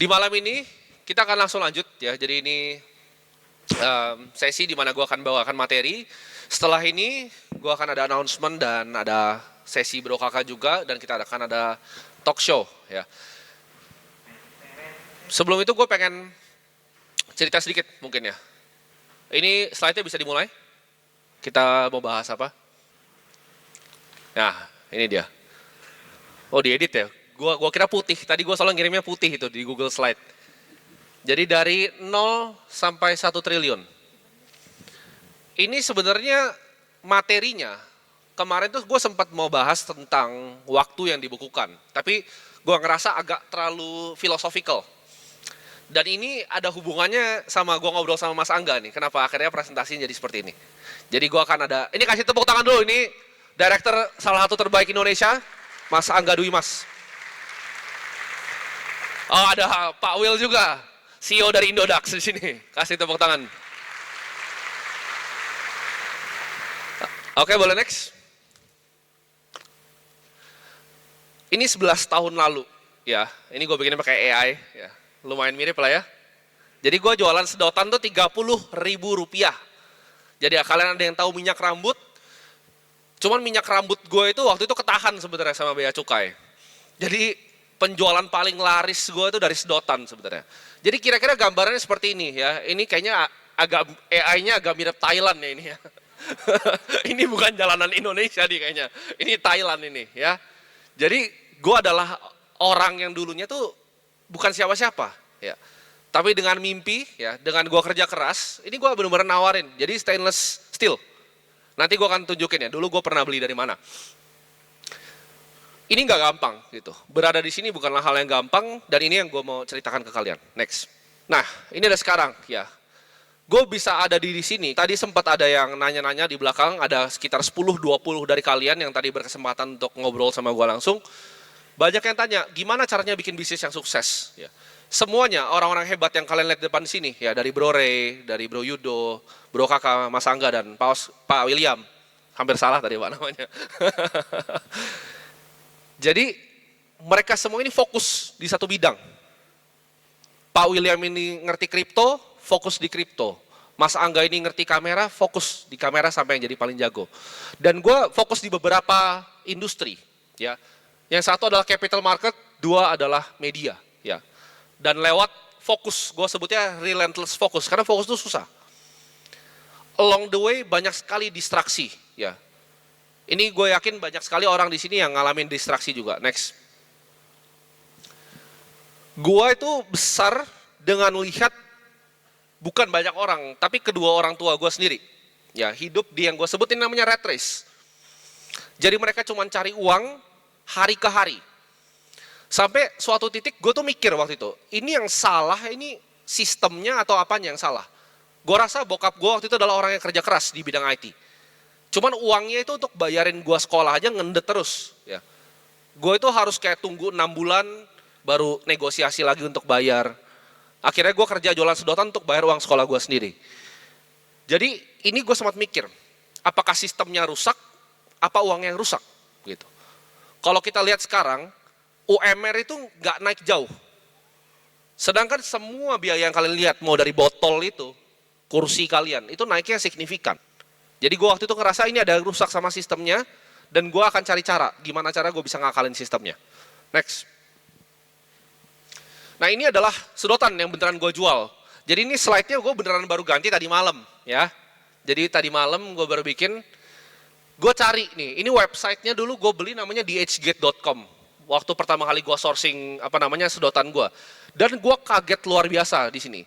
Di malam ini kita akan langsung lanjut ya. Jadi ini sesi di mana gue akan bawakan materi. Setelah ini gue akan ada announcement dan ada sesi Bro Kakak juga, dan kita akan ada talk show ya. Sebelum itu gue pengen cerita sedikit mungkin ya. Ini slide-nya bisa dimulai. Kita mau bahas apa? Nah, ini dia. Oh, diedit ya. Gua kira putih. Tadi gue selalu ngirimnya putih itu di Google Slide. Jadi dari 0 sampai 1 triliun. Ini sebenarnya materinya, kemarin tuh gue sempat mau bahas tentang waktu yang dibukukan. Tapi gue ngerasa agak terlalu philosophical. Dan ini ada hubungannya sama gue ngobrol sama Mas Angga nih. Kenapa akhirnya presentasinya jadi seperti ini. Jadi gue akan ada, ini kasih tepuk tangan dulu. Ini director salah satu terbaik Indonesia, Mas Angga Dwi Mas. Oh, ada Pak Will juga, CEO dari Indodax di sini. Kasih tepuk tangan. Oke, boleh next. Ini 11 tahun lalu, ya. Ini gue bikinnya pakai AI, ya. Lumayan mirip lah ya. Jadi gue jualan sedotan tuh 30.000 rupiah. Jadi ya, kalian ada yang tahu minyak rambut? Cuman minyak rambut gue itu waktu itu ketahan sebenarnya sama bea cukai. Jadi penjualan paling laris gue itu dari sedotan sebenarnya. Jadi kira-kira gambarannya seperti ini ya. Ini kayaknya agak AI-nya agak mirip Thailand ya ini ya. Ini bukan jalanan Indonesia nih kayaknya. Ini Thailand ini ya. Jadi gue adalah orang yang dulunya tuh bukan siapa-siapa ya. Tapi dengan mimpi ya, dengan gue kerja keras, ini gue benar-benar nawarin. Jadi stainless steel. Nanti gue akan tunjukin ya, dulu gue pernah beli dari mana. Ini nggak gampang gitu. Berada di sini bukanlah hal yang gampang, dan ini yang gue mau ceritakan ke kalian. Next. Nah, ini ada sekarang ya. Gue bisa ada di sini. Tadi sempat ada yang nanya-nanya di belakang, ada sekitar 10-20 dari kalian yang tadi berkesempatan untuk ngobrol sama gue langsung. Banyak yang tanya, gimana caranya bikin bisnis yang sukses? Ya. Semuanya orang-orang hebat yang kalian lihat di depan sini, ya dari Bro Ray, dari Bro Yudo, Bro Kakak, Mas Angga, dan Pak William. Hampir salah tadi Pak namanya. Jadi mereka semua ini fokus di satu bidang. Pak William ini ngerti kripto, fokus di kripto. Mas Angga ini ngerti kamera, fokus di kamera sampai yang jadi paling jago. Dan gue fokus di beberapa industri. Ya. Yang satu adalah capital market, dua adalah media. Ya. Dan lewat fokus, gue sebutnya relentless focus, karena fokus itu susah. Along the way banyak sekali distraksi, ya. Ini gue yakin banyak sekali orang di sini yang ngalamin distraksi juga. Next. Gue itu besar dengan lihat bukan banyak orang, tapi kedua orang tua gue sendiri. Ya, hidup di yang gue sebutin namanya rat race. Jadi mereka cuma cari uang hari ke hari. Sampai suatu titik gue tuh mikir waktu itu, ini yang salah, ini sistemnya atau apanya yang salah. Gue rasa bokap gue waktu itu adalah orang yang kerja keras di bidang IT. Cuman uangnya itu untuk bayarin gue sekolah aja ngendet terus. Ya. Gue itu harus kayak tunggu 6 bulan baru negosiasi lagi untuk bayar. Akhirnya gue kerja jualan sedotan untuk bayar uang sekolah gue sendiri. Jadi ini gue sempat mikir, apakah sistemnya rusak, apa uangnya yang rusak? Gitu. Kalau kita lihat sekarang, UMR itu nggak naik jauh. Sedangkan semua biaya yang kalian lihat, mau dari botol itu, kursi kalian, itu naiknya signifikan. Jadi gue waktu itu ngerasa ini ada rusak sama sistemnya, dan gue akan cari cara, gimana cara gue bisa ngakalin sistemnya. Next. Nah ini adalah sedotan yang beneran gue jual. Jadi ini slide-nya gue beneran baru ganti tadi malam. Ya. Jadi tadi malam gue baru bikin, gue cari nih, ini website-nya dulu gue beli namanya dhgate.com. Waktu pertama kali gue sourcing sedotan gue, dan gue kaget luar biasa di sini.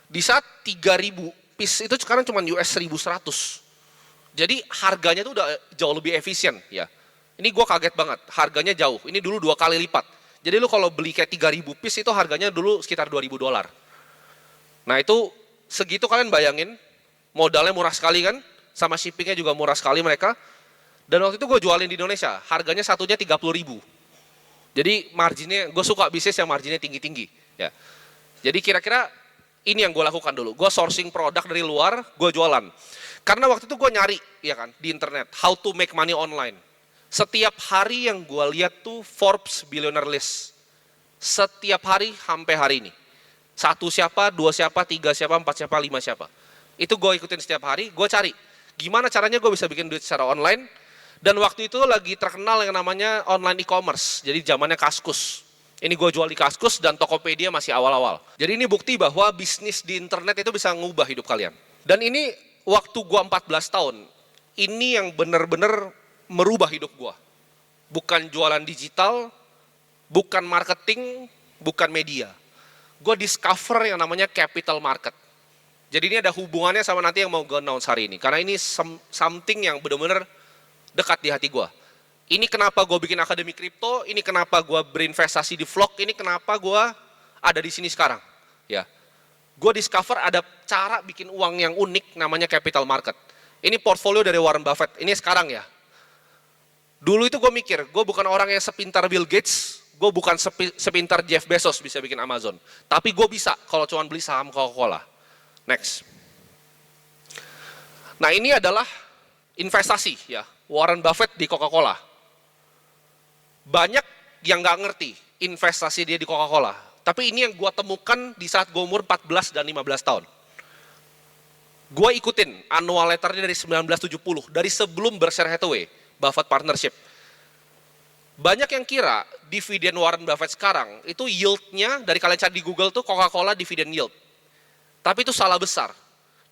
Di saat 3.000 piece itu sekarang cuma US 1.100. Jadi harganya tuh udah jauh lebih efisien ya. Ini gue kaget banget, harganya jauh. Ini dulu 2 kali lipat. Jadi lu kalau beli kayak 3.000 piece itu harganya dulu sekitar $2.000. Nah itu segitu kalian bayangin, modalnya murah sekali kan, sama shippingnya juga murah sekali mereka. Dan waktu itu gue jualin di Indonesia, harganya satunya 30.000. Jadi marginnya, gue suka bisnis yang marginnya tinggi-tinggi. Ya. Jadi kira-kira ini yang gue lakukan dulu. Gue sourcing produk dari luar, gue jualan. Karena waktu itu gue nyari ya kan, di internet, how to make money online. Setiap hari yang gue lihat tuh Forbes Billionaire List. Setiap hari sampai hari ini. 1 siapa, 2 siapa, 3 siapa, 4 siapa, 5 siapa. Itu gue ikutin setiap hari, gue cari. Gimana caranya gue bisa bikin duit secara online. Dan waktu itu lagi terkenal yang namanya online e-commerce. Jadi zamannya Kaskus. Ini gue jual di Kaskus dan Tokopedia masih awal-awal. Jadi ini bukti bahwa bisnis di internet itu bisa ngubah hidup kalian. Dan ini waktu gue 14 tahun. Ini yang benar-benar merubah hidup gue. Bukan jualan digital, bukan marketing, bukan media. Gue discover yang namanya capital market. Jadi ini ada hubungannya sama nanti yang mau gue announce hari ini. Karena ini something yang benar-benar dekat di hati gue. Ini kenapa gue bikin Akademi Kripto, ini kenapa gue berinvestasi di vlog, ini kenapa gue ada di sini sekarang. Ya, gue discover ada cara bikin uang yang unik namanya capital market. Ini portfolio dari Warren Buffett, ini sekarang ya. Dulu itu gue mikir, gue bukan orang yang sepintar Bill Gates, gue bukan sepintar Jeff Bezos bisa bikin Amazon. Tapi gue bisa kalau cuma beli saham Coca-Cola. Next. Nah ini adalah investasi ya, Warren Buffett di Coca-Cola. Banyak yang nggak ngerti investasi dia di Coca-Cola. Tapi ini yang gue temukan di saat gue umur 14 dan 15 tahun. Gue ikutin annual letternya dari 1970, dari sebelum Berkshire Hathaway, Buffett Partnership. Banyak yang kira dividen Warren Buffett sekarang, itu yield-nya, dari kalian cari di Google tuh Coca-Cola dividen yield. Tapi itu salah besar.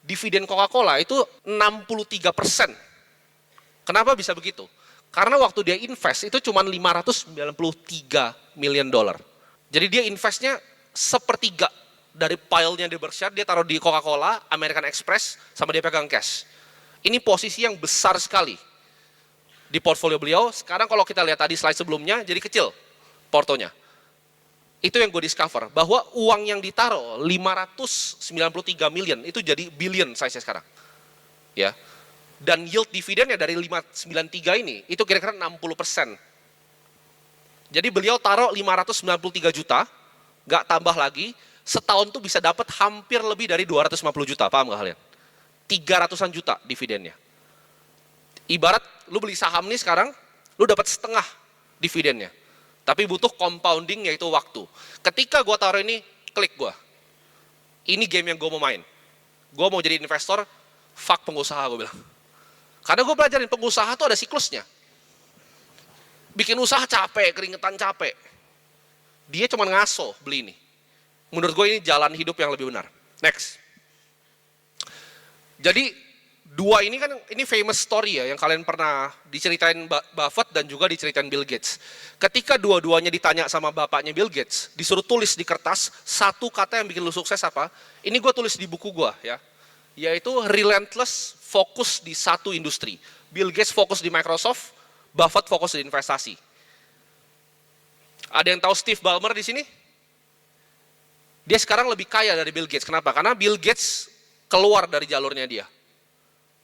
Dividen Coca-Cola itu 63%. Kenapa bisa begitu? Karena waktu dia invest itu cuma 593 million dollar. Jadi dia investnya sepertiga dari pile-nya di Berkshire, dia taruh di Coca-Cola, American Express, sama dia pegang cash. Ini posisi yang besar sekali di portfolio beliau. Sekarang kalau kita lihat tadi slide sebelumnya, jadi kecil portonya. Itu yang gue discover, bahwa uang yang ditaruh 593 million, itu jadi billion size-nya sekarang. Ya. Dan yield dividennya dari 593 ini, itu kira-kira 60%. Jadi beliau taruh 593 juta, nggak tambah lagi, setahun tuh bisa dapat hampir lebih dari 250 juta, paham nggak kalian? 300-an juta dividennya. Ibarat lu beli saham nih sekarang, lu dapat setengah dividennya. Tapi butuh compounding, yaitu waktu. Ketika gue taruh ini, klik gue. Ini game yang gue mau main. Gue mau jadi investor, fuck pengusaha gue bilang. Karena gue pelajarin pengusaha tuh ada siklusnya. Bikin usaha capek, keringetan capek. Dia cuma ngaso beli ini. Menurut gue ini jalan hidup yang lebih benar. Next. Jadi dua ini kan, ini famous story ya, yang kalian pernah diceritain Buffett dan juga diceritain Bill Gates. Ketika dua-duanya ditanya sama bapaknya Bill Gates, disuruh tulis di kertas, satu kata yang bikin lu sukses apa? Ini gue tulis di buku gue ya. Yaitu relentless, fokus di satu industri. Bill Gates fokus di Microsoft, Buffett fokus di investasi. Ada yang tahu Steve Ballmer di sini? Dia sekarang lebih kaya dari Bill Gates. Kenapa? Karena Bill Gates keluar dari jalurnya dia.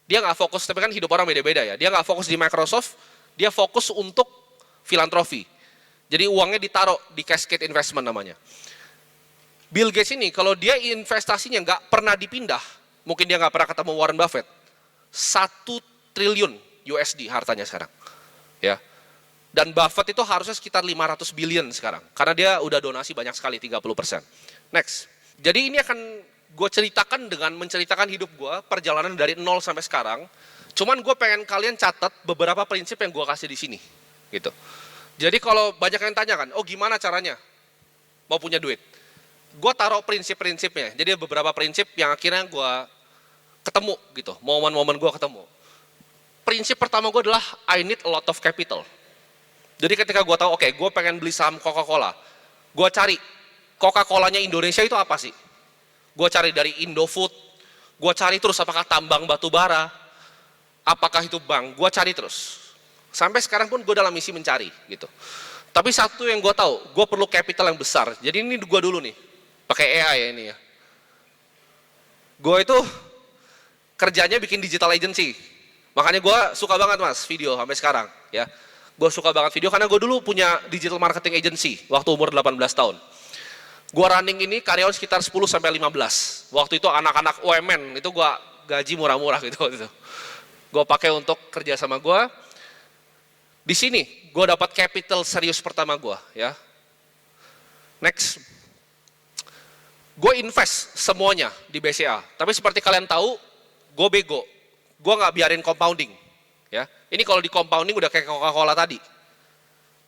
Dia nggak fokus, tapi kan hidup orang beda-beda ya. Dia nggak fokus di Microsoft, dia fokus untuk filantropi. Jadi uangnya ditaruh di Cascade Investment namanya. Bill Gates ini kalau dia investasinya nggak pernah dipindah, mungkin dia nggak pernah ketemu Warren Buffett, 1 triliun USD hartanya sekarang. Ya. Dan Buffett itu harusnya sekitar 500 billion sekarang, karena dia udah donasi banyak sekali, 30%. Next. Jadi ini akan gue ceritakan dengan menceritakan hidup gue, perjalanan dari 0 sampai sekarang. Cuman gue pengen kalian catat beberapa prinsip yang gue kasih di sini. Gitu. Jadi kalau banyak yang tanya kan, oh gimana caranya mau punya duit? Gue taruh prinsip-prinsipnya. Jadi beberapa prinsip yang akhirnya gue ketemu gitu, momen-momen gue ketemu. Prinsip pertama gue adalah I need a lot of capital. Jadi ketika gue tahu, oke, gue pengen beli saham Coca-Cola, gue cari Coca-Colanya Indonesia itu apa sih? Gue cari dari Indofood, gue cari terus apakah tambang batu bara, apakah itu bank, gue cari terus. Sampai sekarang pun gue dalam misi mencari gitu. Tapi satu yang gue tahu, gue perlu capital yang besar. Jadi ini gue dulu nih, pakai AI ya ini ya. Gue itu kerjanya bikin digital agency. Makanya gue suka banget mas video sampai sekarang ya. Gue suka banget video karena gue dulu punya digital marketing agency waktu umur 18 tahun. Gue running ini karyawan sekitar 10-15. Waktu itu anak-anak UMN, itu gue gaji murah-murah gitu. Gue pakai untuk kerja sama gue. Di sini gue dapat capital serius pertama gue ya. Next. Gue invest semuanya di BCA. Tapi seperti kalian tahu, gue bego. Gue nggak biarin compounding. Ya, ini kalau di compounding udah kayak Coca-Cola tadi.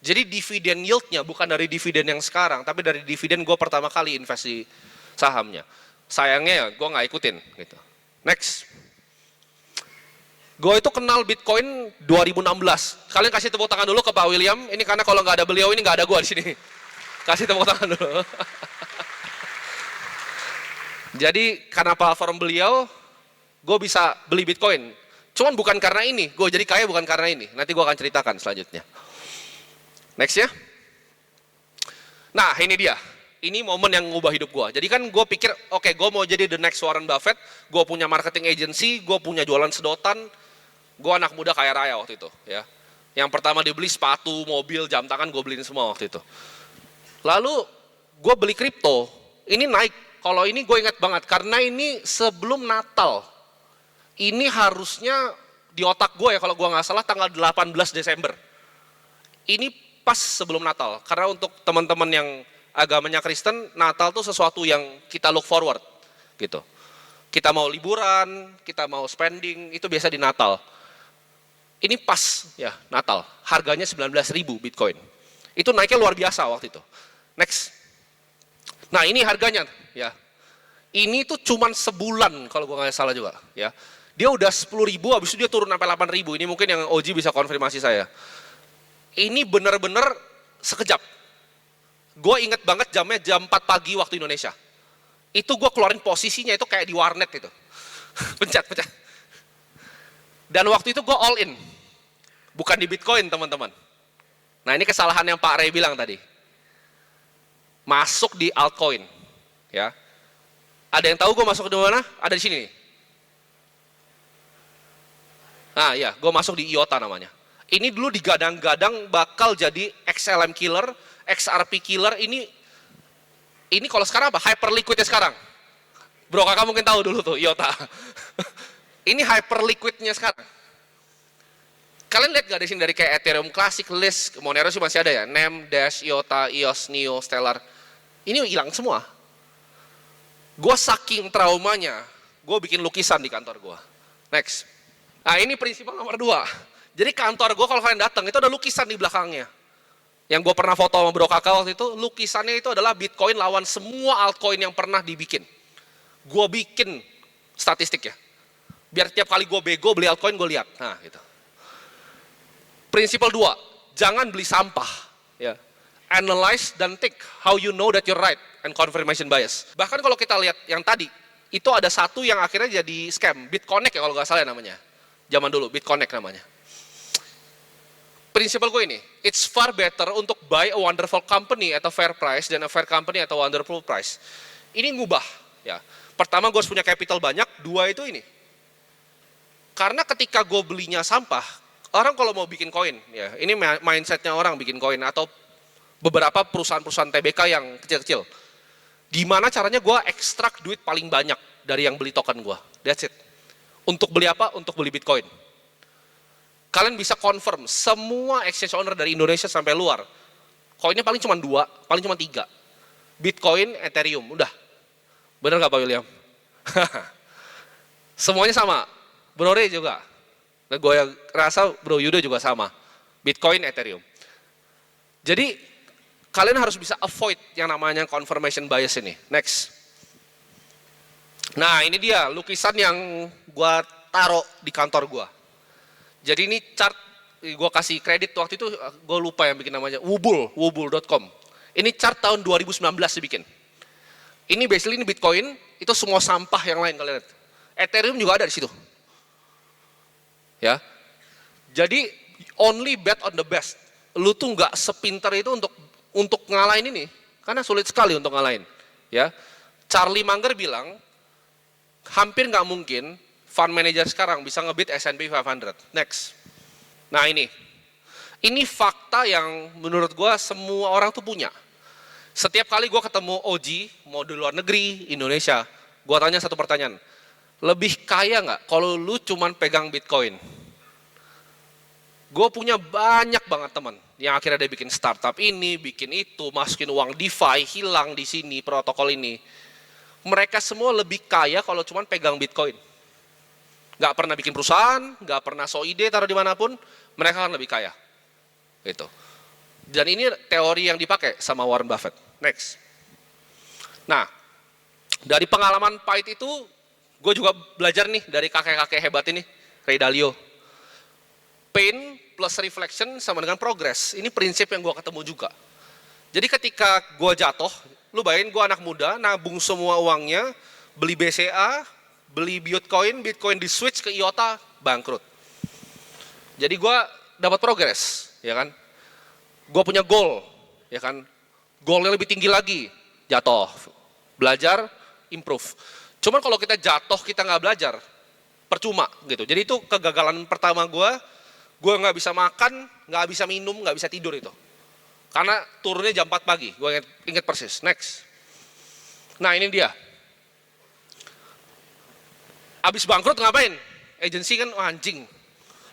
Jadi dividen yieldnya bukan dari dividen yang sekarang, tapi dari dividen gue pertama kali invest di sahamnya. Sayangnya ya gue nggak ikutin. Gitu. Next. Gue itu kenal Bitcoin 2016. Kalian kasih tepuk tangan dulu ke Pak William. Ini karena kalau nggak ada beliau ini nggak ada gue di sini. Kasih tepuk tangan dulu. Jadi karena platform beliau, gue bisa beli Bitcoin. Cuman bukan karena ini, gue jadi kaya bukan karena ini. Nanti gue akan ceritakan selanjutnya. Next ya. Nah ini dia. Ini momen yang ngubah hidup gue. Jadi kan gue pikir, oke, gue mau jadi the next Warren Buffett. Gue punya marketing agency, gue punya jualan sedotan. Gue anak muda kaya raya waktu itu. Ya. Yang pertama dibeli sepatu, mobil, jam tangan, gue beliin semua waktu itu. Lalu gue beli kripto. Ini naik. Kalau ini gue ingat banget, karena ini sebelum Natal. Ini harusnya di otak gue ya, kalau gue nggak salah tanggal 18 Desember. Ini pas sebelum Natal, karena untuk teman-teman yang agamanya Kristen, Natal tuh sesuatu yang kita look forward. Gitu. Kita mau liburan, kita mau spending, itu biasa di Natal. Ini pas ya Natal, harganya 19.000 Bitcoin. Itu naiknya luar biasa waktu itu. Next. Nah ini harganya ya. Ini tuh cuman sebulan kalau gue nggak salah juga ya. Dia udah 10.000, habis itu dia turun sampai 8.000. Ini mungkin yang Oji bisa konfirmasi saya. Ini bener-bener sekejap. Gue inget banget jamnya jam 4 pagi waktu Indonesia. Itu gue keluarin posisinya itu kayak di warnet itu. Pencet. Dan waktu itu gue all in. Bukan di Bitcoin teman-teman. Nah ini kesalahan yang Pak Ray bilang tadi. Masuk di altcoin, ya. Ada yang tahu gue masuk di mana? Ada di sini nih. Nah ya, gue masuk di IOTA namanya. Ini dulu digadang-gadang bakal jadi XLM killer, XRP killer. Ini kalau sekarang apa? Hyperliquidnya sekarang. Bro, kakak mungkin tahu dulu tuh IOTA. Ini hyperliquidnya sekarang. Kalian lihat gak di sini dari kayak Ethereum Classic, List, Monero sih masih ada ya, NEM, Dash, IOTA, EOS, NEO, Stellar. Ini hilang semua. Gue saking traumanya, gue bikin lukisan di kantor gue. Next. Nah ini prinsipal nomor 2. Jadi kantor gue kalau kalian datang itu ada lukisan di belakangnya. Yang gue pernah foto sama bro kakak waktu itu, lukisannya itu adalah Bitcoin lawan semua altcoin yang pernah dibikin. Gue bikin statistik ya. Biar tiap kali gue bego beli altcoin gue lihat. Nah gitu. Prinsipal 2, jangan beli sampah. Ya. Analyze dan think how you know that you're right and confirmation bias. Bahkan kalau kita lihat yang tadi, itu ada satu yang akhirnya jadi scam, BitConnect ya kalau nggak salah namanya. Zaman dulu, BitConnect namanya. Prinsipal gue ini, it's far better untuk buy a wonderful company at a fair price than a fair company at a wonderful price. Ini ngubah. Ya. Pertama gue harus punya capital banyak, 2 itu ini. Karena ketika gue belinya sampah, orang kalau mau bikin koin, ya ini mindsetnya orang bikin koin atau beberapa perusahaan-perusahaan TBK yang kecil-kecil. Gimana caranya gue ekstrak duit paling banyak dari yang beli token gue. That's it. Untuk beli apa? Untuk beli Bitcoin. Kalian bisa confirm, semua exchange owner dari Indonesia sampai luar, koinnya paling cuma 2, paling cuma 3. Bitcoin, Ethereum, udah. Bener gak Pak William? Semuanya sama. Bro Ray juga. Nah, gue rasa Bro Yudo juga sama. Bitcoin, Ethereum. Jadi, kalian harus bisa avoid yang namanya confirmation bias ini. Next. Nah ini dia lukisan yang gue taruh di kantor gue. Jadi ini chart, gue kasih kredit waktu itu, gue lupa yang bikin namanya, wubul.com. Ini chart tahun 2019 dibikin. Ini basically ini Bitcoin, itu semua sampah yang lain kalian lihat. Ethereum juga ada di situ. Ya. Jadi only bet on the best. Lu tuh nggak sepinter itu untuk ngalahin ini, karena sulit sekali untuk ngalahin. Ya, Charlie Munger bilang, hampir nggak mungkin fund manager sekarang bisa ngebit S&P 500. Next. Nah ini fakta yang menurut gue semua orang tuh punya. Setiap kali gue ketemu Oji, mau di luar negeri, Indonesia, gue tanya satu pertanyaan, lebih kaya nggak kalau lu cuman pegang Bitcoin? Gue punya banyak banget teman yang akhirnya dia bikin startup ini, bikin itu, masukin uang DeFi, hilang di sini protokol ini. Mereka semua lebih kaya kalau cuma pegang Bitcoin. Gak pernah bikin perusahaan, gak pernah so ide taruh dimanapun, mereka kan lebih kaya. Gitu. Dan ini teori yang dipakai sama Warren Buffett. Next. Nah, dari pengalaman pahit itu, gue juga belajar nih dari kakek-kakek hebat ini, Ray Dalio. Pain plus reflection sama dengan progress. Ini prinsip yang gue ketemu juga. Jadi ketika gue jatuh, lu bayangin gue anak muda, nabung semua uangnya, beli BCA, beli Bitcoin, Bitcoin di switch ke IOTA, bangkrut. Jadi gue dapat progress, ya kan? Gue punya goal, ya kan? Goalnya lebih tinggi lagi, jatuh, belajar, improve. Cuman kalau kita jatuh, kita nggak belajar, percuma gitu. Jadi itu kegagalan pertama gue nggak bisa makan, nggak bisa minum, nggak bisa tidur itu. Karena turunnya jam 4 pagi, gue inget persis. Next. Nah ini dia. Abis bangkrut ngapain? Agensi kan, oh, anjing,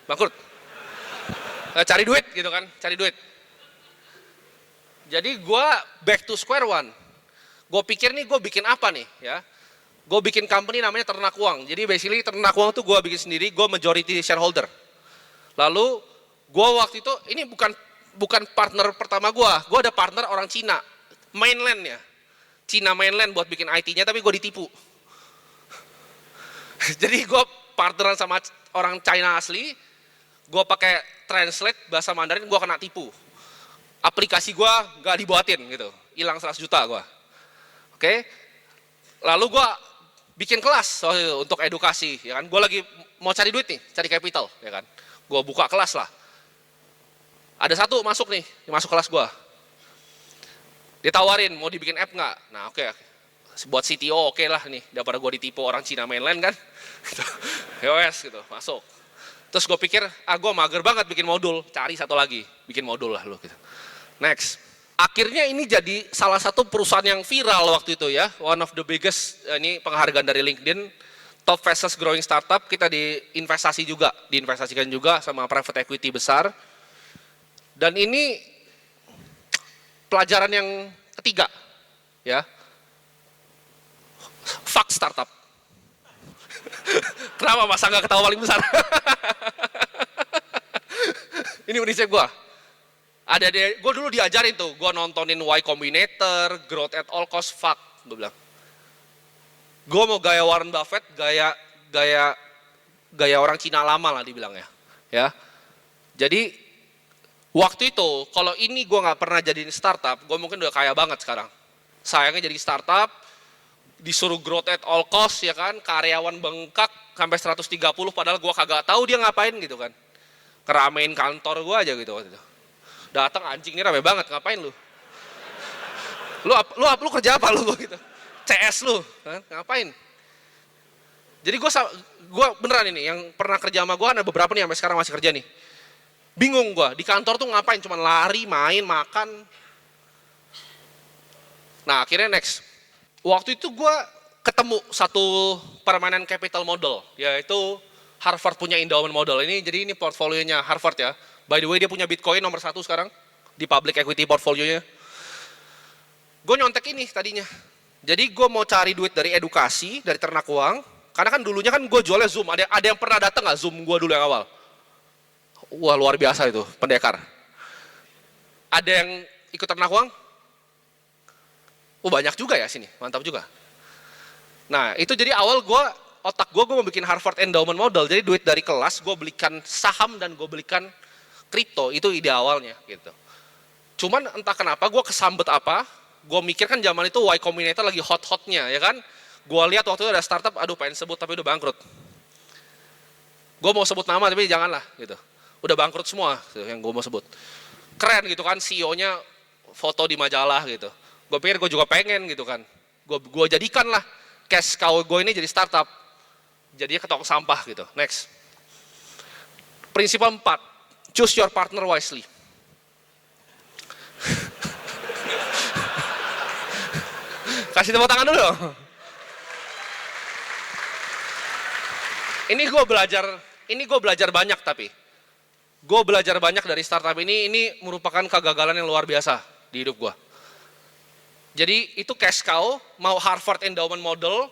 bangkrut. Cari duit gitu kan, cari duit. Jadi gue back to square one. Gue pikir nih gue bikin apa nih ya. Gue bikin company namanya Ternak Uang. Jadi basically Ternak Uang tuh gue bikin sendiri, gue majority shareholder. Lalu gue waktu itu, ini bukan partner pertama gue ada partner orang Cina, mainland ya. Cina mainland buat bikin IT-nya, tapi gue ditipu. Jadi gue partneran sama orang China asli, gue pakai translate bahasa Mandarin, gue kena tipu. Aplikasi gue gak dibuatin gitu, hilang 100 juta gue. Oke, lalu gue bikin kelas untuk edukasi, ya kan? Gue lagi mau cari duit nih, cari capital, ya kan? Gue buka kelas lah. Ada satu masuk nih, masuk kelas gue. Ditawarin, mau dibikin app nggak? Nah oke. Buat CTO oke lah nih, daripada gue ditipu orang Cina mainland kan. Yowes gitu, masuk. Terus gue pikir, gue mager banget bikin modul, cari satu lagi, bikin modul lah lu gitu. Next. Akhirnya ini jadi salah satu perusahaan yang viral waktu itu ya, one of the biggest, ini penghargaan dari LinkedIn, top fastest growing startup, kita diinvestasikan juga sama private equity besar. Dan ini pelajaran yang ketiga, ya, fuck startup. Kenapa masa nggak ketawa paling besar? Ini prinsip gue. Gue dulu diajarin tuh, gue nontonin Y Combinator, Growth at All Cost, fuck, gue bilang. Gue mau gaya Warren Buffett, gaya orang Cina lama lah dibilangnya, ya. Jadi waktu itu, kalau ini gue nggak pernah jadiin startup, gue mungkin udah kaya banget sekarang. Sayangnya jadi startup, disuruh growth at all cost, ya kan, karyawan bengkak sampai 130, padahal gue kagak tahu dia ngapain gitu kan. Keramein kantor gue aja gitu waktu itu. Datang anjing ini rame banget, ngapain lu? Lu kerja apa lu gitu? CS lu, kan? Ngapain? Jadi gue beneran ini, yang pernah kerja sama gue ada beberapa nih sampai sekarang masih kerja nih. Bingung gue, di kantor tuh ngapain? Cuman lari, main, makan. Nah akhirnya next. Waktu itu gue ketemu satu permanent capital model, yaitu Harvard punya endowment model. Jadi ini portfolionya Harvard ya. By the way dia punya Bitcoin nomor 1 sekarang di public equity portfolionya. Gue nyontek ini tadinya. Jadi gue mau cari duit dari edukasi, dari Ternak Uang. Karena kan dulunya kan gue jualnya Zoom. Ada yang pernah datang nggak Zoom gue dulu yang awal? Wah luar biasa itu, pendekar. Ada yang ikut Ternak Uang? Oh banyak juga ya sini, mantap juga. Nah itu jadi awal otak gue mau bikin Harvard Endowment Model. Jadi duit dari kelas gue belikan saham dan gue belikan kripto, itu ide awalnya gitu. Cuman entah kenapa gue kesambet apa, gue mikir kan zaman itu Y Combinator lagi hot-hotnya ya kan. Gue lihat waktu itu ada startup, aduh pengen sebut tapi udah bangkrut. Gue mau sebut nama tapi janganlah gitu. Udah bangkrut semua yang gue mau sebut. Keren gitu kan, CEO-nya foto di majalah gitu. Gue pikir gue juga pengen gitu kan. Gue jadikan lah cash cow gue ini jadi startup. Jadinya ke tong sampah gitu. Next. Prinsip 4. Choose your partner wisely. Kasih tepuk tangan dulu. Ini gue belajar banyak tapi. Gue belajar banyak dari startup ini merupakan kegagalan yang luar biasa di hidup gue. Jadi itu cash cow, mau Harvard Endowment Model,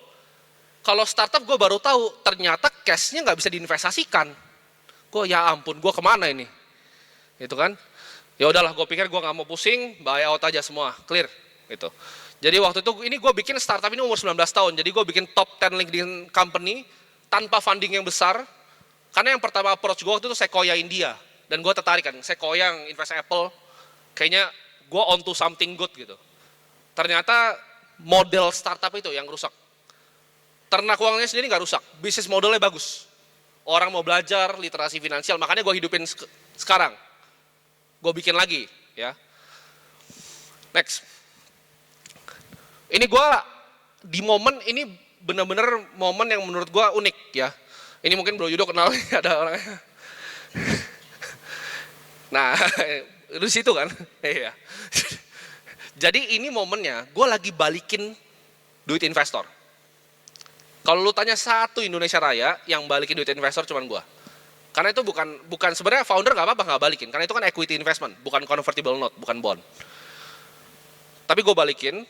kalau startup gue baru tahu, ternyata cashnya nggak bisa diinvestasikan. Gue ya ampun, gue kemana ini? Gitu kan? Ya udahlah, gue pikir gue nggak mau pusing, buy out aja semua, clear. Gitu. Jadi waktu itu ini gue bikin startup ini umur 19 tahun, jadi gue bikin top 10 LinkedIn company tanpa funding yang besar. Karena yang pertama approach gue waktu itu Sequoia India, dan gue tertarik kan, Sequoia yang invest Apple, kayaknya gue onto something good gitu. Ternyata model startup itu yang rusak. Ternak uangnya sendiri nggak rusak, bisnis modelnya bagus. Orang mau belajar literasi finansial, makanya gue hidupin sekarang. Gue bikin lagi, ya. Next. Ini gue di momen ini benar-benar momen yang menurut gue unik, ya. Ini mungkin Bro Yudo kenal, ada orangnya. Nah, lu situ kan? Iya. Jadi ini momennya, gue lagi balikin duit investor. Kalau lu tanya satu Indonesia Raya yang balikin duit investor cuman gue. Karena itu bukan sebenarnya founder nggak apa-apa nggak balikin, karena itu kan equity investment, bukan convertible note, bukan bond. Tapi gue balikin,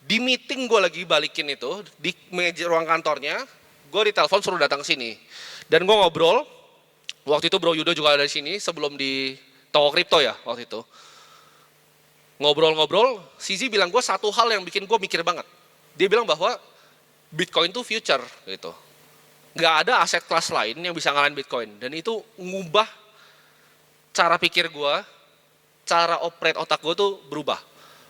di meeting gue lagi balikin itu, di meja ruang kantornya, gue ditelepon suruh datang ke sini. Dan gue ngobrol, waktu itu Bro Yudo juga ada di sini, sebelum di toko kripto ya waktu itu. Ngobrol-ngobrol, Sizi bilang gue satu hal yang bikin gue mikir banget. Dia bilang bahwa Bitcoin itu future gitu. Gak ada aset kelas lain yang bisa ngalahin Bitcoin. Dan itu ngubah cara pikir gue, cara operate otak gue tuh berubah.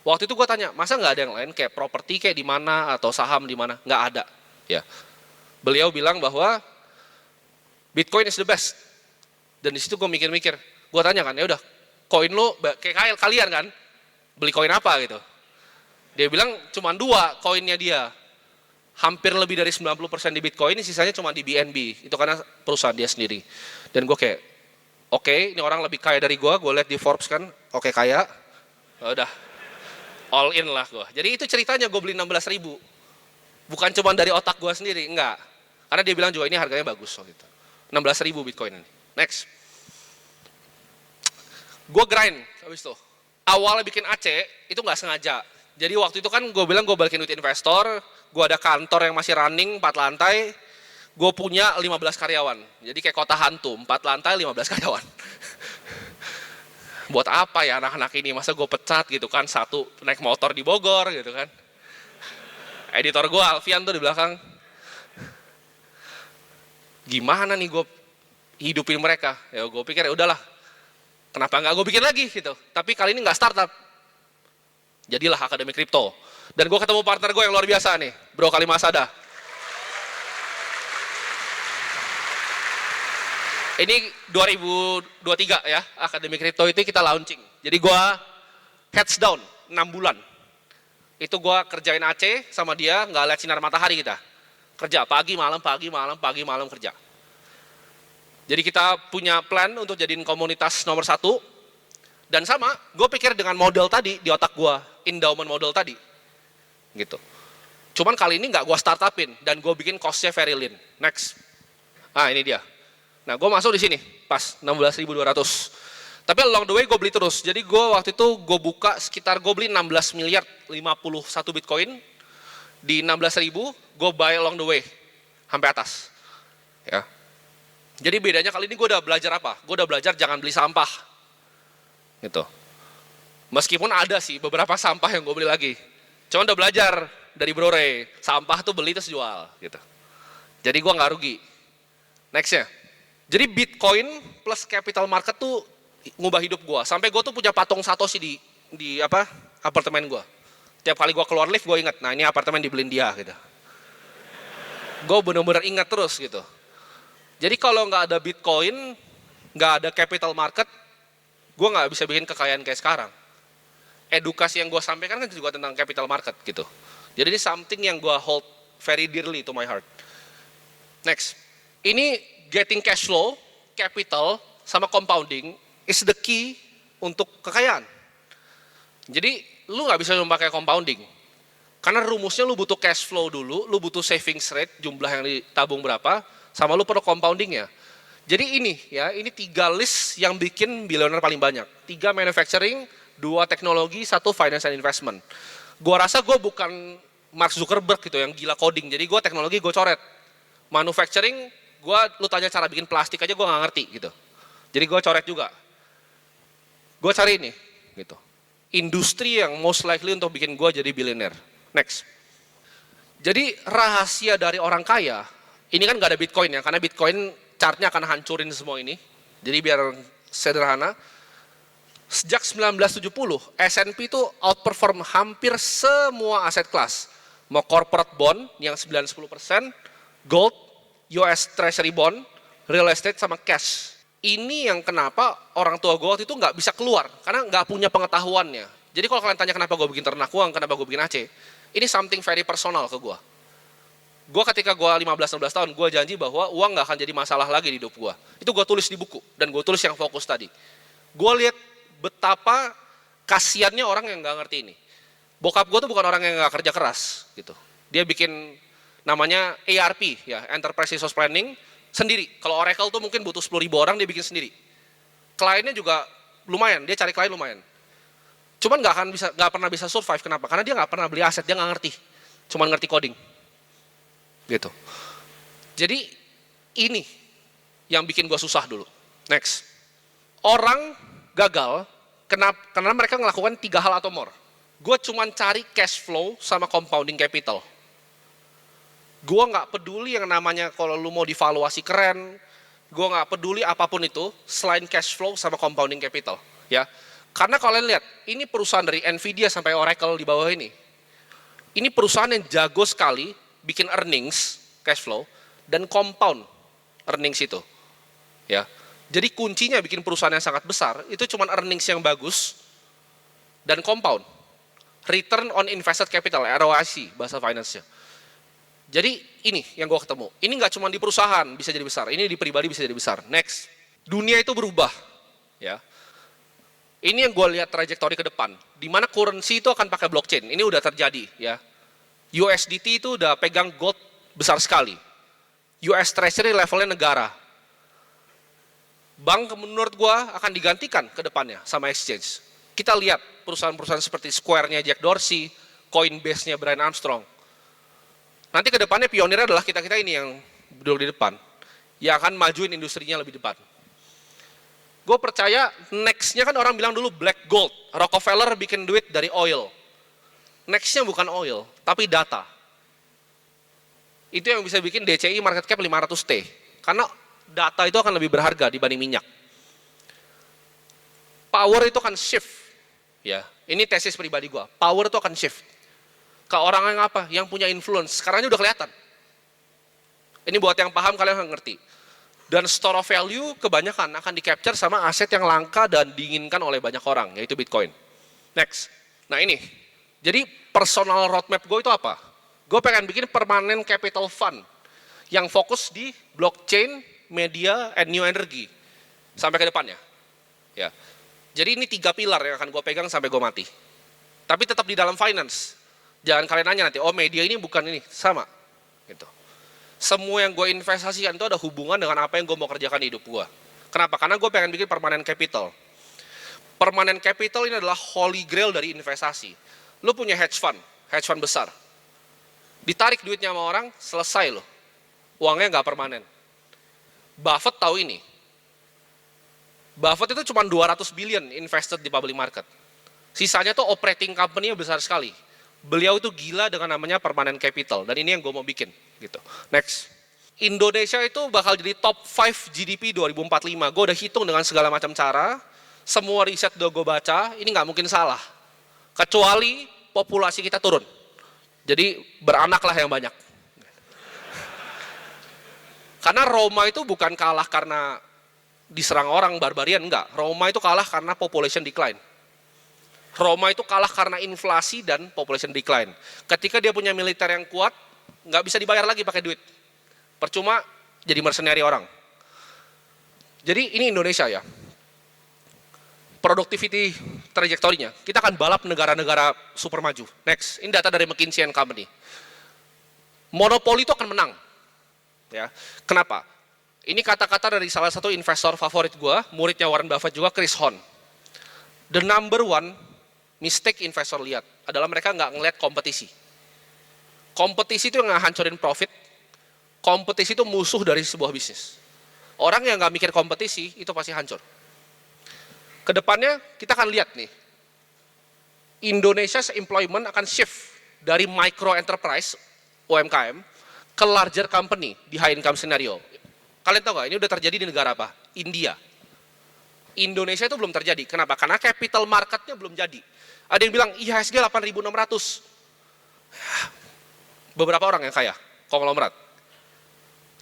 Waktu itu gue tanya, masa gak ada yang lain kayak properti kayak di mana atau saham di mana? Gak ada. Ya. Beliau bilang bahwa Bitcoin is the best. Dan di situ gue mikir-mikir. Gue tanya kan, ya udah, koin lo kayak kalian kan? Beli koin apa gitu. Dia bilang cuma 2 koinnya dia. Hampir lebih dari 90% di Bitcoin, sisanya cuma di BNB. Itu karena perusahaan dia sendiri. Dan gue kayak, oke, ini orang lebih kaya dari gue lihat di Forbes kan, oke kaya. Udah, all in lah gue. Jadi itu ceritanya gue beli 16.000. Bukan cuma dari otak gue sendiri, enggak. Karena dia bilang juga ini harganya bagus. Gitu. 16.000 Bitcoin ini. Next. Gue grind habis itu. Awalnya bikin AC itu nggak sengaja. Jadi waktu itu kan gue bilang gue balikin duit investor, gue ada kantor yang masih running 4 lantai, gue punya 15 karyawan. Jadi kayak kota hantu, 4 lantai 15 karyawan. Buat apa ya anak-anak ini, masa gue pecat gitu kan, satu naik motor di Bogor gitu kan. Editor gue Alfian tuh di belakang. Gimana nih gue hidupin mereka? Ya gue pikir ya udahlah. Kenapa nggak gue bikin lagi gitu? Tapi kali ini nggak startup. Jadilah Akademi Kripto. Dan gue ketemu partner gue yang luar biasa nih, Bro Kalimasada. Ini 2023 ya, Akademi Kripto itu kita launching. Jadi gue heads down 6 bulan. Itu gue kerjain AC sama dia, nggak lihat sinar matahari kita. Kerja pagi malam, pagi malam, pagi malam kerja. Jadi kita punya plan untuk jadiin komunitas nomor 1. Dan sama, gue pikir dengan model tadi di otak gue, endowment model tadi. Gitu. Cuman kali ini nggak gue startupin dan gue bikin cost-nya very lean. Next. Ah ini dia. Nah gue masuk di sini, pas 16.200. Tapi along the way gue beli terus. Jadi gue waktu itu gue buka sekitar gue beli 16 miliar 51 Bitcoin. Di 16.000 gue buy along the way. Sampai atas. Ya. Jadi bedanya kali ini gue udah belajar apa? Gue udah belajar jangan beli sampah. Gitu. Meskipun ada sih beberapa sampah yang gue beli lagi. Cuman udah belajar dari Bro Ray. Sampah tuh beli terus jual. Gitu. Jadi gue nggak rugi. Nextnya. Jadi Bitcoin plus capital market tuh ngubah hidup gue. Sampai gue tuh punya patung Satoshi di apartemen gue. Tiap kali gue keluar lift gue ingat, nah ini apartemen dibeliin dia gitu. Gue bener-bener ingat terus gitu. Jadi kalau nggak ada Bitcoin, nggak ada capital market, gue nggak bisa bikin kekayaan kayak sekarang. Edukasi yang gue sampaikan kan juga tentang capital market gitu. Jadi ini something yang gue hold very dearly to my heart. Next, ini getting cash flow, capital, sama compounding is the key untuk kekayaan. Jadi lu nggak bisa memakai compounding. Karena rumusnya lu butuh cash flow dulu, lu butuh savings rate, jumlah yang ditabung berapa, sama lu perlu compoundingnya. Jadi ini ya, ini 3 list yang bikin bilioner paling banyak. 3 manufacturing, 2 teknologi, 1 finance and investment. Gua rasa gue bukan Mark Zuckerberg gitu yang gila coding, jadi gue teknologi gue coret. Manufacturing, lu tanya cara bikin plastik aja gue nggak ngerti gitu. Jadi gue coret juga. Gue cari ini, gitu. Industri yang most likely untuk bikin gue jadi billionaire. Next. Jadi rahasia dari orang kaya, ini kan nggak ada Bitcoin ya, karena Bitcoin chartnya akan hancurin semua ini. Jadi biar sederhana, sejak 1970, S&P itu outperform hampir semua aset kelas. Mau corporate bond yang 9-10%, gold, US Treasury bond, real estate sama cash. Ini yang kenapa orang tua gue waktu itu nggak bisa keluar, karena nggak punya pengetahuannya. Jadi kalau kalian tanya kenapa gue bikin ternak uang, kenapa gue bikin AC, ini something very personal ke gue. Gue ketika gue 15-16 tahun, gue janji bahwa uang nggak akan jadi masalah lagi di hidup gue. Itu gue tulis di buku, dan gue tulis yang fokus tadi. Gue lihat betapa kasiannya orang yang nggak ngerti ini. Bokap gue tuh bukan orang yang nggak kerja keras, gitu. Dia bikin namanya ERP, ya, Enterprise Resource Planning, sendiri. Kalau Oracle tuh mungkin butuh 10.000 orang, dia bikin sendiri. Kliennya juga lumayan, dia cari klien lumayan. Cuman nggak pernah bisa survive. Kenapa? Karena dia nggak pernah beli aset, dia nggak ngerti. Cuman ngerti coding. Gitu. Jadi ini yang bikin gue susah dulu. Next. Orang gagal karena mereka melakukan 3 hal atau more. Gue cuman cari cash flow sama compounding capital. Gue nggak peduli yang namanya kalau lu mau divaluasi keren, gue nggak peduli apapun itu selain cash flow sama compounding capital, ya. Karena kalian lihat, ini perusahaan dari Nvidia sampai Oracle di bawah ini. Ini perusahaan yang jago sekali bikin earnings, cash flow, dan compound earnings itu, ya. Jadi kuncinya bikin perusahaan yang sangat besar itu cuma earnings yang bagus dan compound, return on invested capital, ROIC bahasa finance-nya. Jadi ini yang gue ketemu. Ini nggak cuma di perusahaan bisa jadi besar, ini di pribadi bisa jadi besar. Next, dunia itu berubah, ya. Ini yang gue lihat trajektori ke depan, di mana currency itu akan pakai blockchain. Ini udah terjadi, ya. USDT itu udah pegang gold besar sekali. US Treasury levelnya negara. Bank menurut gue akan digantikan ke depannya sama exchange. Kita lihat perusahaan-perusahaan seperti Square-nya Jack Dorsey, Coinbase-nya Brian Armstrong. Nanti ke depannya pionirnya adalah kita-kita ini yang duduk di depan, yang akan majuin industrinya lebih depan. Gue percaya next-nya kan orang bilang dulu black gold, Rockefeller bikin duit dari oil. Next-nya bukan oil, tapi data. Itu yang bisa bikin DCI market cap 500T, karena data itu akan lebih berharga dibanding minyak. Power itu akan shift, ya. Ini tesis pribadi gue, power itu akan shift. Ke orang yang apa? Yang punya influence. Sekarang ini udah kelihatan. Ini buat yang paham, kalian akan ngerti. Dan store of value kebanyakan akan di-capture sama aset yang langka dan diinginkan oleh banyak orang, yaitu Bitcoin. Next. Nah ini. Jadi personal roadmap gue itu apa? Gue pengen bikin permanent capital fund yang fokus di blockchain, media, and new energy. Sampai ke depannya. Ya. Jadi ini 3 pilar yang akan gue pegang sampai gue mati. Tapi tetap di dalam finance. Jangan kalian nanya nanti, oh media ini bukan ini, sama. Gitu. Semua yang gue investasikan itu ada hubungan dengan apa yang gue mau kerjakan di hidup gue. Kenapa? Karena gue pengen bikin permanent capital. Permanent capital ini adalah holy grail dari investasi. Lu punya hedge fund besar. Ditarik duitnya sama orang, selesai loh. Uangnya nggak permanen. Buffett tahu ini. Buffett itu cuma 200 billion invested di public market. Sisanya tuh operating company-nya besar sekali. Beliau itu gila dengan namanya permanent capital, dan ini yang gue mau bikin, gitu. Next, Indonesia itu bakal jadi top 5 GDP 2045. Gue udah hitung dengan segala macam cara, semua riset udah gue baca, ini nggak mungkin salah. Kecuali populasi kita turun. Jadi beranaklah yang banyak. Karena Roma itu bukan kalah karena diserang orang barbarian, enggak. Roma itu kalah karena population decline. Roma itu kalah karena inflasi dan population decline. Ketika dia punya militer yang kuat, nggak bisa dibayar lagi pakai duit. Percuma jadi mercenary orang. Jadi ini Indonesia ya. Productivity trajektorinya. Kita akan balap negara-negara super maju. Next, ini data dari McKinsey & Company. Monopoli itu akan menang. Ya. Kenapa? Ini kata-kata dari salah satu investor favorit gue, muridnya Warren Buffett juga, Chris Hohn. The number one mistake investor lihat adalah mereka nggak ngeliat kompetisi. Kompetisi itu yang ngehancurin profit. Kompetisi itu musuh dari sebuah bisnis. Orang yang nggak mikir kompetisi itu pasti hancur. Kedepannya kita akan lihat nih, Indonesia's employment akan shift dari micro enterprise UMKM ke larger company di high income scenario. Kalian tahu nggak ini udah terjadi di negara apa? India. Indonesia itu belum terjadi. Kenapa? Karena capital marketnya belum jadi. Ada yang bilang IHSG 8.600. Beberapa orang yang kaya, konglomerat.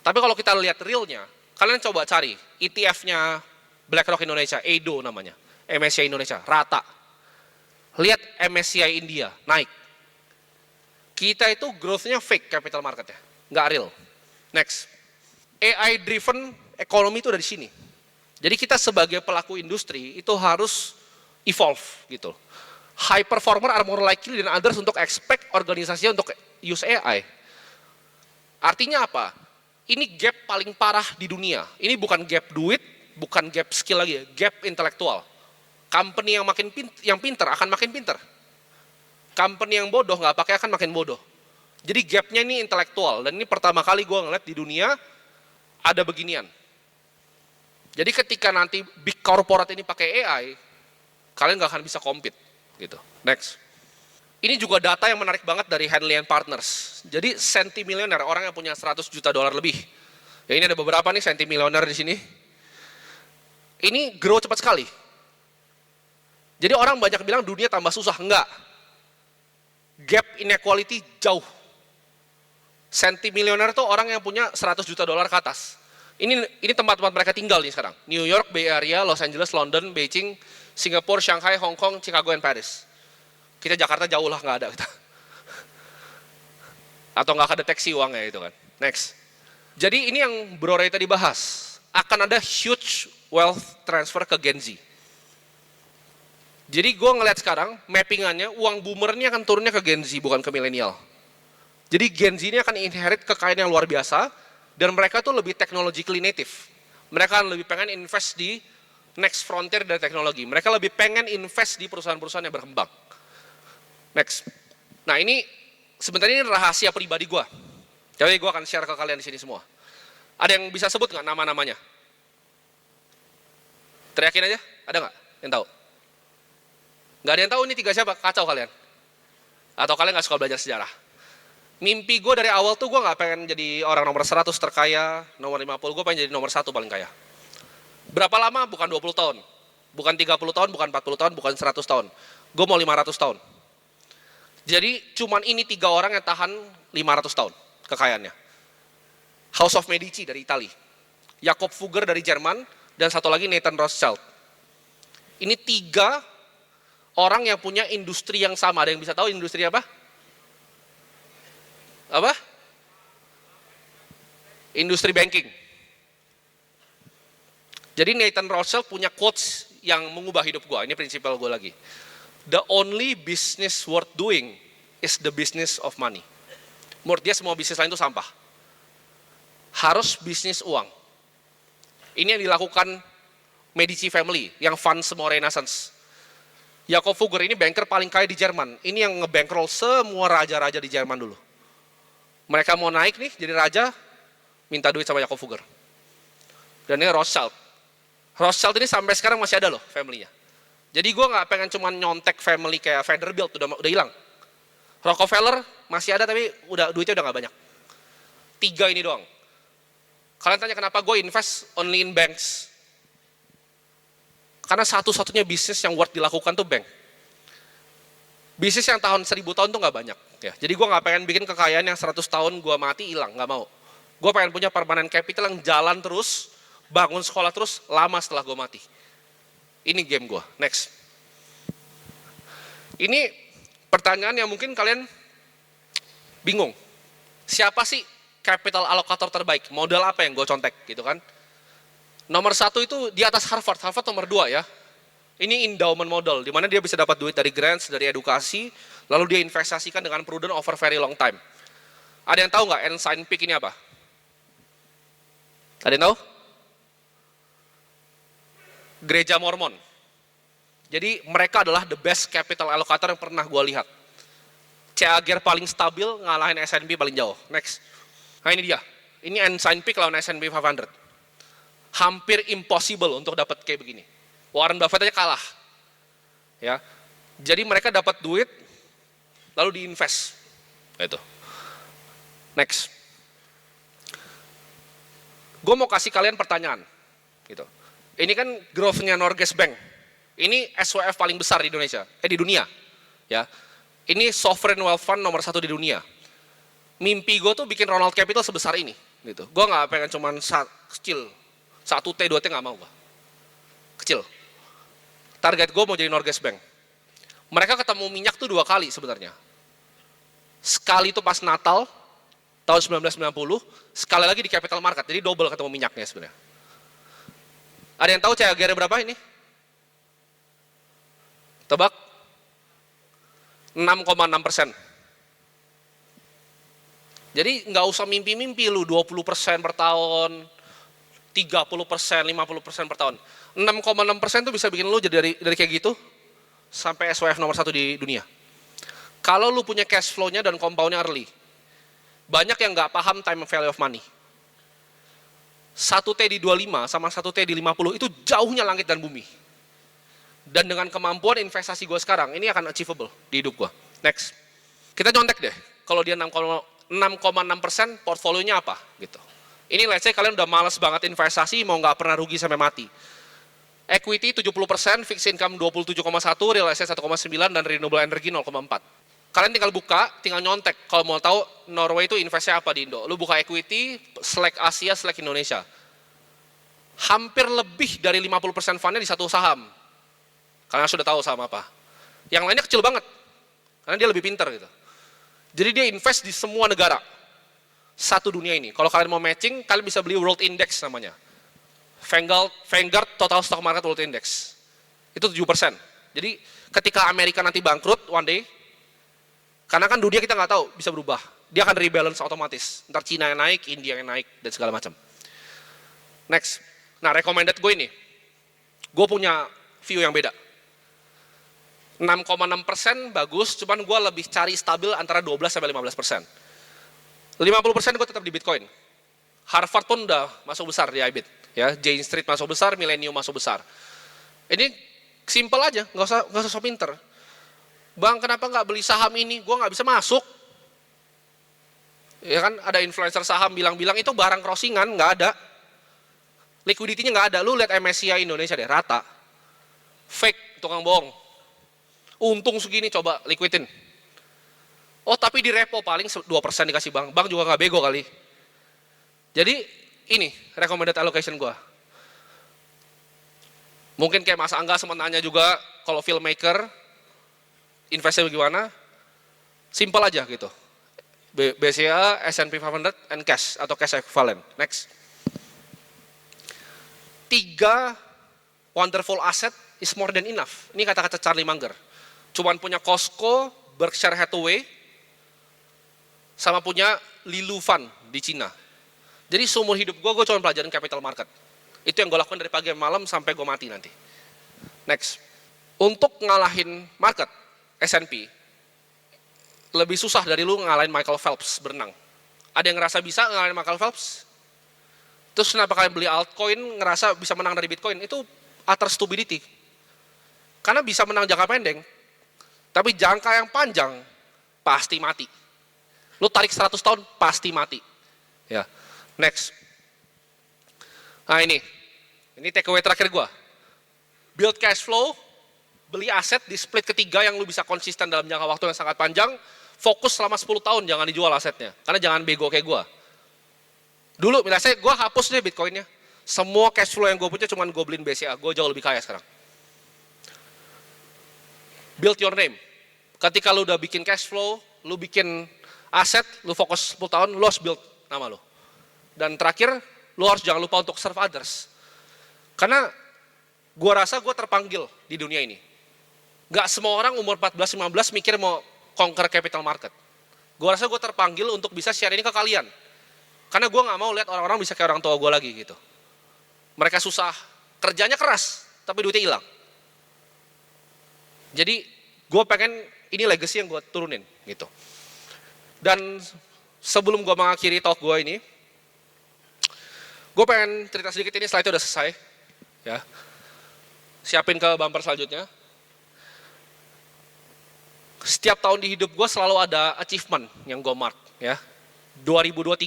Tapi kalau kita lihat realnya, kalian coba cari ETF-nya BlackRock Indonesia, EDO namanya, MSCI Indonesia, rata. Lihat MSCI India, naik. Kita itu growth-nya fake capital marketnya, nggak real. Next, AI-driven ekonomi itu dari sini. Jadi kita sebagai pelaku industri itu harus evolve gitu. High performer are more likely than others untuk expect organisasi untuk use AI. Artinya apa? Ini gap paling parah di dunia. Ini bukan gap duit, bukan gap skill lagi, gap intelektual. Company yang pinter akan makin pinter. Company yang bodoh nggak pakai akan makin bodoh. Jadi gapnya ini intelektual, dan ini pertama kali gue ngeliat di dunia ada beginian. Jadi ketika nanti big corporate ini pakai AI, kalian nggak akan bisa compete. Gitu. Next. Ini juga data yang menarik banget dari Henley & Partners. Jadi sentimilioner, orang yang punya 100 juta dolar lebih. Ya ini ada beberapa nih sentimilioner di sini. Ini grow cepat sekali. Jadi orang banyak bilang dunia tambah susah, enggak. Gap inequality jauh. Sentimilioner itu orang yang punya 100 juta dolar ke atas. Ini tempat-tempat mereka tinggal nih sekarang. New York, Bay Area, Los Angeles, London, Beijing, Singapura, Shanghai, Hong Kong, Chicago, and Paris. Kita Jakarta jauh lah, nggak ada kita. Atau nggak kedeteksi uangnya itu kan. Next. Jadi ini yang Bro Ray tadi bahas. Akan ada huge wealth transfer ke Gen Z. Jadi gue ngeliat sekarang, mappingannya, uang boomer ini akan turunnya ke Gen Z, bukan ke milenial. Jadi Gen Z ini akan inherit kekayaan yang luar biasa, dan mereka tuh lebih technologically native. Mereka lebih pengen invest di next frontier dari teknologi. Mereka lebih pengen invest di perusahaan-perusahaan yang berkembang. Next. Nah ini sebenarnya ini rahasia pribadi gue. Jadi gue akan share ke kalian di sini semua. Ada yang bisa sebut nggak nama-namanya? Teriakin aja. Ada nggak yang tahu? Nggak ada yang tahu ini tiga siapa? Kacau kalian. Atau kalian nggak suka belajar sejarah? Mimpi gue dari awal tuh gue nggak pengen jadi orang nomor 100 terkaya, nomor 50, gue pengen jadi nomor 1 paling kaya. Berapa lama? Bukan 20 tahun. Bukan 30 tahun, bukan 40 tahun, bukan 100 tahun. Gue mau 500 tahun. Jadi cuman ini 3 orang yang tahan 500 tahun kekayaannya. House of Medici dari Italia, Jakob Fugger dari Jerman, dan satu lagi Nathan Rothschild. Ini 3 orang yang punya industri yang sama. Ada yang bisa tahu industri apa? Apa? Industri banking. Jadi Nathan Rothschild punya quotes yang mengubah hidup gue. Ini prinsipal gue lagi. The only business worth doing is the business of money. Menurut dia semua bisnis lain itu sampah. Harus bisnis uang. Ini yang dilakukan Medici family, yang fund semua Renaissance. Jakob Fugger ini banker paling kaya di Jerman. Ini yang ngebankroll semua raja-raja di Jerman dulu. Mereka mau naik nih jadi raja, minta duit sama Jakob Fugger. Dan ini Rothschild. Rothschild ini sampai sekarang masih ada loh family-nya. Jadi gue nggak pengen cuma nyontek family kayak Vanderbilt, udah hilang. Rockefeller masih ada tapi duitnya udah nggak banyak. 3 ini doang. Kalian tanya kenapa gue invest only in banks? Karena satu-satunya bisnis yang worth dilakukan tuh bank. Bisnis yang tahun 1000 tahun tuh nggak banyak. Ya, jadi gue nggak pengen bikin kekayaan yang 100 tahun gue mati hilang, nggak mau. Gue pengen punya permanent capital yang jalan terus, bangun sekolah terus, lama setelah gue mati. Ini game gue. Next. Ini pertanyaan yang mungkin kalian bingung. Siapa sih capital allocator terbaik? Modal apa yang gue contek gitu kan? Nomor 1 itu di atas Harvard. Harvard nomor 2 ya. Ini endowment model, di mana dia bisa dapat duit dari grants, dari edukasi, lalu dia investasikan dengan prudent over very long time. Ada yang tahu nggak Ensign Peak ini apa? Ada yang tahu? Gereja Mormon. Jadi mereka adalah the best capital allocator yang pernah gue lihat. CAGR paling stabil, ngalahin S&P paling jauh. Next. Nah ini dia. Ini S&P lawan S&P 500. Hampir impossible untuk dapat kayak begini. Warren Buffett aja kalah. Ya. Jadi mereka dapat duit, lalu diinvest. Itu. Next. Gue mau kasih kalian pertanyaan. Gitu. Ini kan growth-nya Norges Bank. Ini SWF paling besar di Indonesia, di dunia. Ya. Ini sovereign wealth fund nomor 1 di dunia. Mimpi gue tuh bikin Ronald Capital sebesar ini. Gitu. Gue nggak pengen cuman kecil. 1T, 2T nggak mau gue. Kecil. Target gue mau jadi Norges Bank. Mereka ketemu minyak tuh 2 kali sebenarnya. Sekali itu pas Natal, tahun 1990, sekali lagi di capital market. Jadi double ketemu minyaknya sebenarnya. Ada yang tahu CAGR berapa ini? Tebak? 6,6%. Jadi nggak usah mimpi-mimpi lu 20% per tahun, 30%, 50% per tahun. 6,6% tuh bisa bikin lu jadi dari kayak gitu sampai SWF nomor 1 di dunia. Kalau lu punya cash flow-nya dan compound-nya early. Banyak yang nggak paham time value of money. 1T di 25 sama 1T di 50 itu jauhnya langit dan bumi. Dan dengan kemampuan investasi gue sekarang, ini akan achievable di hidup gue. Next. Kita contek deh, kalau dia 6,6%, portfolionya apa? Gitu. Ini let's say kalian udah males banget investasi, mau nggak pernah rugi sampai mati. Equity 70%, fixed income 27,1, real estate 1,9, dan renewable energy 0,4. Kalian tinggal buka, tinggal nyontek. Kalau mau tahu Norway itu investnya apa di Indo. Lu buka equity, select Asia, select Indonesia. Hampir lebih dari 50% fundnya di satu saham. Kalian sudah tahu saham apa. Yang lainnya kecil banget. Karena dia lebih pintar gitu. Jadi dia invest di semua negara. Satu dunia ini. Kalau kalian mau matching, kalian bisa beli World Index namanya. Vanguard Total Stock Market World Index. Itu 7%. Jadi ketika Amerika nanti bangkrut one day, karena kan dunia kita nggak tahu, bisa berubah. Dia akan rebalance otomatis. Ntar Cina yang naik, India yang naik, dan segala macam. Next. Nah, recommended gue ini. Gue punya view yang beda. 6,6% bagus, cuman gue lebih cari stabil antara 12-15%. 50% gue tetap di Bitcoin. Harvard pun udah masuk besar di IBIT. Ya, Jane Street masuk besar, Millennium masuk besar. Ini simple aja, nggak usah so pinter. Bang, kenapa nggak beli saham ini? Gue nggak bisa masuk. Ya kan, ada influencer saham bilang-bilang itu barang crossingan, nggak ada. Liquidity-nya nggak ada. Lu lihat MSCI Indonesia deh, rata. Fake, tukang bohong. Untung segini, coba liquidin. Oh, tapi di repo paling 2% dikasih bank. Bank juga nggak bego kali. Jadi, ini recommended allocation gue. Mungkin kayak Mas Angga sempat nanya juga, kalau filmmaker, investasi bagaimana? Simple aja gitu. BCA, S&P 500, and cash, atau cash equivalent. Next. 3 wonderful asset is more than enough. Ini kata-kata Charlie Munger. Cuman punya Costco, Berkshire Hathaway, sama punya Lilu Fund di Cina. Jadi seumur hidup gue cuma pelajarin capital market. Itu yang gue lakukan dari pagi sampai malam sampai gue mati nanti. Next. Untuk ngalahin market, S&P, lebih susah dari lu ngalahin Michael Phelps berenang. Ada yang ngerasa bisa ngalahin Michael Phelps? Terus kenapa kalian beli altcoin ngerasa bisa menang dari Bitcoin? Itu utter stupidity. Karena bisa menang jangka pendek. Tapi jangka yang panjang, pasti mati. Lu tarik 100 tahun, pasti mati. Ya. Next. Nah ini takeaway terakhir gua. Build cash flow, beli aset di split ketiga yang lu bisa konsisten dalam jangka waktu yang sangat panjang, fokus selama 10 tahun, jangan dijual asetnya. Karena jangan bego kayak gua. Dulu, misalnya gua hapus deh Bitcoinnya. Semua cash flow yang gue punya cuma gue beliin BCA, gue jauh lebih kaya sekarang. Build your name. Ketika lu udah bikin cash flow, lu bikin aset, lu fokus 10 tahun, lu harus build nama lu. Dan terakhir, lu harus jangan lupa untuk serve others. Karena gue rasa gue terpanggil di dunia ini. Gak semua orang umur 14-15 mikir mau conquer capital market. Gue rasa gue terpanggil untuk bisa share ini ke kalian. Karena gue gak mau lihat orang-orang bisa kayak orang tua gue lagi gitu. Mereka susah, kerjanya keras, tapi duitnya hilang. Jadi gue pengen ini legacy yang gue turunin gitu. Dan sebelum gue mengakhiri talk gue ini, gue pengen cerita sedikit, ini slide-nya udah selesai. Ya. Siapin ke bumper selanjutnya. Setiap tahun di hidup gue selalu ada achievement yang gue mark. Ya. 2023,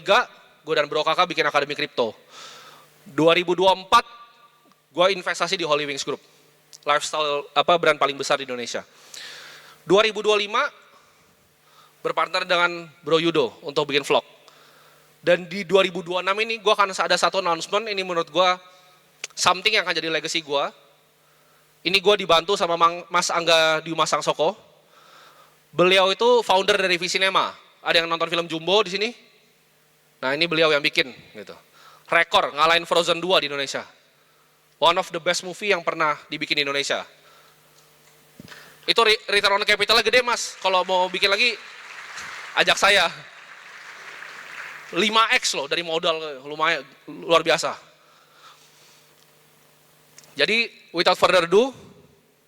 gue dan Bro Kakak bikin Akademi Kripto. 2024, gue investasi di Holy Wings Group. Lifestyle brand paling besar di Indonesia. 2025, berpartner dengan Bro Yudo untuk bikin vlog. Dan di 2026 ini gue akan ada satu announcement, ini menurut gue something yang akan jadi legacy gue. Ini gue dibantu sama Mas Angga Diuma Sangsoko. Beliau itu founder dari Visinema. Ada yang nonton film Jumbo di sini? Nah ini beliau yang bikin gitu. Rekor ngalahin Frozen 2 di Indonesia. One of the best movie yang pernah dibikin di Indonesia. Itu return on capitalnya gede mas. Kalau mau bikin lagi, ajak saya. 5x loh dari modal, lumayan luar biasa. Jadi without further ado,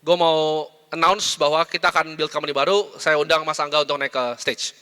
gue mau announce bahwa kita akan build company baru. Saya undang Mas Angga untuk naik ke stage.